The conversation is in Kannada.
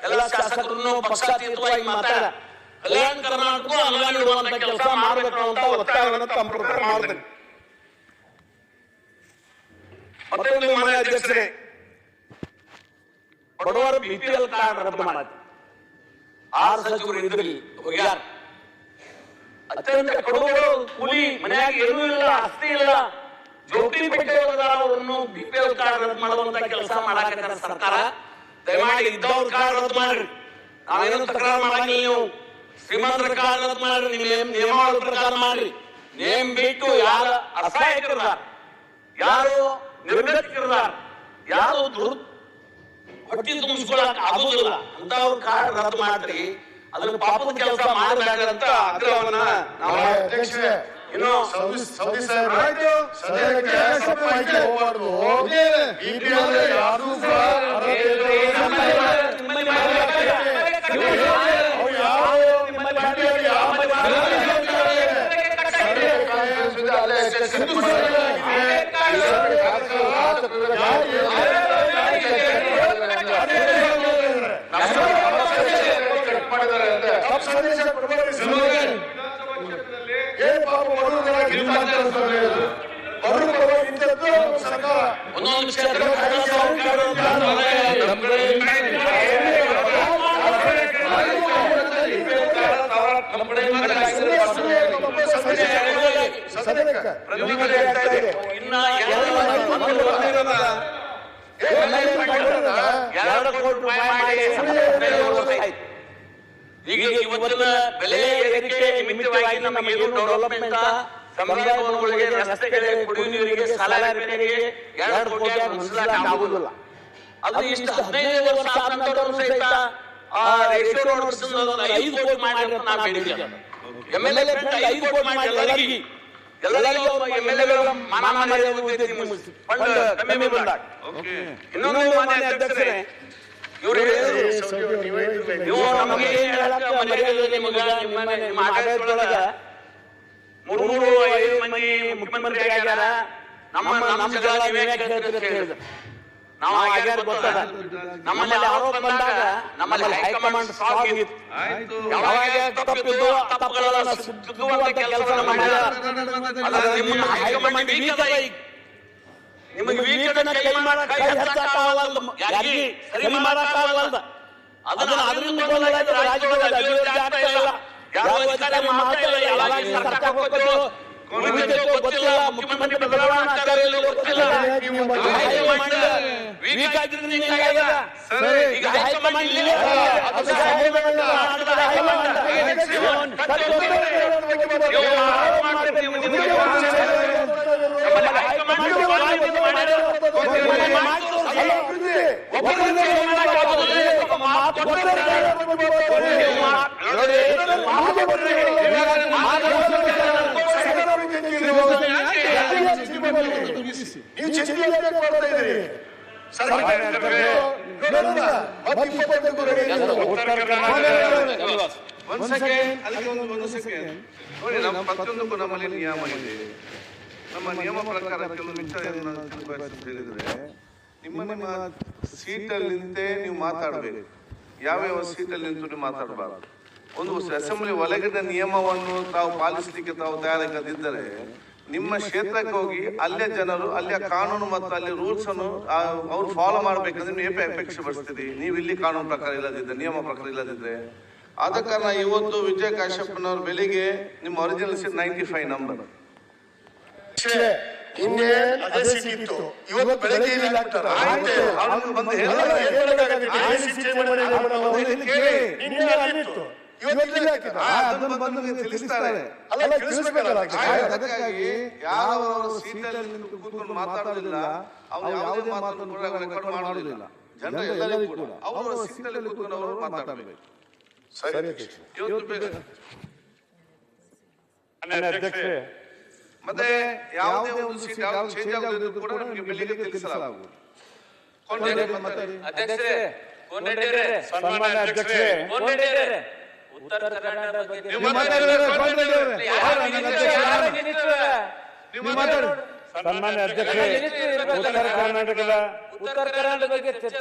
ಎಲ್ಲ ಶಾಸಕರನ್ನು ಪಕ್ಷಾತೀತವಾಗಿ ಮಾತಾಡ ಕಲ್ಯಾಣ ಕರ್ನಾಟಕ ಅನುದಾನ ಇಡುವಂತ ಕೆಲಸ ಮಾಡಬೇಕು ಅಂತ ಒತ್ತಾಯವನ್ನು ತಮ್ಮ ಪ್ರಕಾರ ಮಾಡಿದ್ರು. ಮತ್ತೊಂದು ಮಾನ್ಯ ಅಧ್ಯಕ್ಷರೇ, ಬಡವರ BPL ಕಾರ್ಡ್ ರದ್ದು ಮಾಡಕ್ಕೆ 6 ಸಚಿವರು ಇದ್ರಲ್ಲಿ ಹೋಗ್ಯಾರ. ಅತ್ಯಂತ ಕಡುಗಳು, ಕೂಲಿ, ಮನೆಯಾಗ ಏನೂ ಇಲ್ಲ, ಆಸ್ತಿ ಇಲ್ಲ, ಜೋಪಡಿ ಪಟ್ಟಿ ಅವರನ್ನು BPL ಕಾರ್ಡ್ ರದ್ದು ಮಾಡುವಂತ ಕೆಲಸ ಮಾಡಾಕ ಸರ್ಕಾರ. ದಯಮಾಡಿ ಇದ್ದವ್ರ ಕಾರ್ಡ್ ರದ್ದು ಮಾಡ್ರಿ, ನಾವೇನು ತಕರಾರು ಮಾಡಂಗಿಲ್ಲ. ನೀವು ಶ್ರೀಮಂತರ ಕಾರ್ಡ್ ರದ್ದು ಮಾಡ್ರಿ, ನಿಯಮಾವಳಿ ಪ್ರಕಾರ ಮಾಡ್ರಿ. ನೇಮ್ ಬಿಟ್ಟು ಯಾರು ಅಸಹಾಯಕರಿದಾರ, ಯಾರು ನಿರ್ಗತಿಕರಿದಾರ, ಯಾರು ಹೊಟ್ಟಿ ತುಂಬಿಸ್ಕೊಳಕ್ ಆಗುದಿಲ್ಲ ಅಂತವ್ರ ಕಾರ್ಡ್ ರದ್ದು ಮಾಡ್ರಿ. ಅದನ್ನ ಪಾಪದ ಕೆಲಸ ಮಾಡಬೇಡ ಅಂತ ಆಗ್ರಹವನ್ನ ನಾವು ಇನ್ನು ಈಗ ಇವತ್ತಿನ ಬೆಲೆ ಏರಿಕೆ ನಿಮಿತ್ತವಾಗಿ ನಮಗೆ ಡೆವಲಪ್ಮೆಂಟ್ ಸಮುದಾಯ ಭವನಗಳಿಗೆ, ರಸ್ತೆಗಳಿಗೆ, ಕುಡಿಯುವ ನೀರಿಗೆ, ಶಾಲಾ ರಿಪೇರಿಗೆ 2 ಕೋಟಿ ಆಗುದಿಲ್ಲ. ಅದು ಇಷ್ಟು 15 ವರ್ಷ ಆದ ನಂತರ ಸಹಿತ ರೇಷಿಯೋ ನೋಟ್ಸ್ 5 ಕೋಟಿ ಮಾಡಿ ಅಂತ ನಾವು ಹೇಳಿದ್ವಿ. MLA 5 ಕೋಟಿ ಮಾಡಿ ಎಲ್ಲರಿಗೂ MLA ಮಾನ ಮರ್ಯಾದೆ ಫಂಡ್ ಕಮ್ಮಿ ಬಂದಾಗ. ಇನ್ನೊಂದು ಮಾನ್ಯ ಅಧ್ಯಕ್ಷರೇ, ಇವರು ನಮಗೆ ಮರ್ಯಾದೆ ನಿಮ್ಮ ಆಡಳಿತದೊಳಗ 3-5 ಮಂದಿ ಮುಖ್ಯಮಂತ್ರಿ ಆಗ್ಯಾರ. ನಮ್ಮ ಜಗಳ ಹೇಳಿದ್ರು ನಾವು ಆಗ್ಯಾರ ಗೊತ್ತದ. ನಮ್ಮಲ್ಲಿ ಆರೋಪ ಬಂದಾಗ ನಮ್ಮಲ್ಲಿ ಹೈಕಮಾಂಡ್ ಸ್ಟ್ರಾಂಗ್ ಇತ್ತು. ಯಾವಾಗ ತಪ್ಪಿದ್ದು ತಪ್ಪುಗಳನ್ನ ಸುತ್ತುವಂತ ಕೆಲಸ ನಿಮ್ಮ ಹೈಕಮಾಂಡ್ ವೀಕ್ ಅದ. ನಿಮಗೆ ವೀಕನ್ನ ಕೈ ಹಚ್ಚಕ್ಕಾಗಲ್ಲ, ಯಾರಿಗೆ ಸರಿ ಮಾಡಕ್ಕಾಗಲ್ಲ. ಅದರಿಂದ ರಾಜ್ಯದಲ್ಲಿ ಅಭಿವೃದ್ಧಿ ಆಗ್ತಾ ಇಲ್ಲ. ಯಾವ ಅಧಿಕಾರಿ ಮಾಡ್ತಾ ಇಲ್ಲ, ಯಾವಾಗ ಸರ್ಕಾರ ಹೋಗೋದು ಗೊತ್ತಿಲ್ಲ, ಮುಖ್ಯಮಂತ್ರಿ ಬದಲಾವಣೆ ಆಗ್ತಾರೆ ಗೊತ್ತಿಲ್ಲ. ವೀಕ್ ಆಗಿದ್ರೆ ಈಗ ಹೈಕಮಾಂಡ್ ನೋಡಿ, ನಮ್ಮ ಪ್ರತಿಯೊಂದಕ್ಕೂ ನಮ್ಮಲ್ಲಿ ನಿಯಮ ಇದೆ. ನಮ್ಮ ನಿಯಮ ಪ್ರಕಾರ ಕೆಲವು ವಿಚಾರ ಹೇಳಿದ್ರೆ, ನಿಮ್ಮ ಸೀಟಲ್ಲಿ ನಿಂತೇ ನೀವು ಮಾತಾಡಬೇಕು. ಯಾವ್ಯಾವ ಸೀಟಲ್ಲಿ ನಿಂತು ನೀವು ಮಾತಾಡಬಾರ್ದು. ಒಂದು ಅಸೆಂಬ್ಲಿ ಒಳಗಿನ ನಿಯಮವನ್ನು ತಾವು ಪಾಲಿಸಲಿಕ್ಕೆ ತಾವು ತಯಾರಾಗದಿದ್ದರೆ ನಿಮ್ಮ ಕ್ಷೇತ್ರಕ್ಕೆ ಹೋಗಿ ಅಲ್ಲೇ ಜನರು ಅಲ್ಲೇ ಕಾನೂನು ಮತ್ತು ಅಲ್ಲಿ ರೂಲ್ಸ್ ಅನ್ನು ಅವ್ರು ಫಾಲೋ ಮಾಡ್ಬೇಕಂದ್ರೆ ನೀವು ಅಪೇಕ್ಷೆ ಪಡಿಸ್ತೀರಿ. ನೀವು ಇಲ್ಲಿ ಕಾನೂನು ಪ್ರಕಾರ ಇಲ್ಲದಿದ್ದರೆ, ನಿಯಮ ಪ್ರಕಾರ ಇಲ್ಲದಿದ್ದರೆ. ಆದ ಕಾರಣ ಇವತ್ತು ವಿಜಯ ಕಾಶ್ಯಪ್ಪನವ್ರ ಬೆಳಿಗ್ಗೆ ನಿಮ್ಮ ಒರಿಜಿನಲ್ ಸೀಟ್ 95 ನಂಬರ್ ಯಾವ ಸೀಟಲ್ಲಿ ಕೂತ್ಕೊಂಡು ಮಾತಾಡೋದಿಲ್ಲ, ಅವ್ರು ಯಾವುದೇ ಮಾತನ್ನು ರೆಕಾರ್ಡ್ ಮಾಡೋದಿಲ್ಲ. ಜನರು ಎಲ್ಲರಿಗೂ ಕೂಡ ಅವರ ಸೀಟಲ್ಲಿ ಕೂತ್ಕೊಂಡು ಅವರು ಮಾತಾಡಬೇಕು. ಮತ್ತೆ ಯಾವುದೇ ಒಂದು ಸೀಟ್ ಚೇಂಜ್ ಆಗುವುದು ಕೂಡ ನಿಮಗೆ ಬೆಳಿಗ್ಗೆ ತಿಳಿಸಲಾಗುವುದು. ಉತ್ತರ ಕರ್ನಾಟಕ ಬಗ್ಗೆ ಸನ್ಮಾನ್ಯ ಅಧ್ಯಕ್ಷರೇ, ಉತ್ತರ ಕರ್ನಾಟಕದ ಚರ್ಚೆ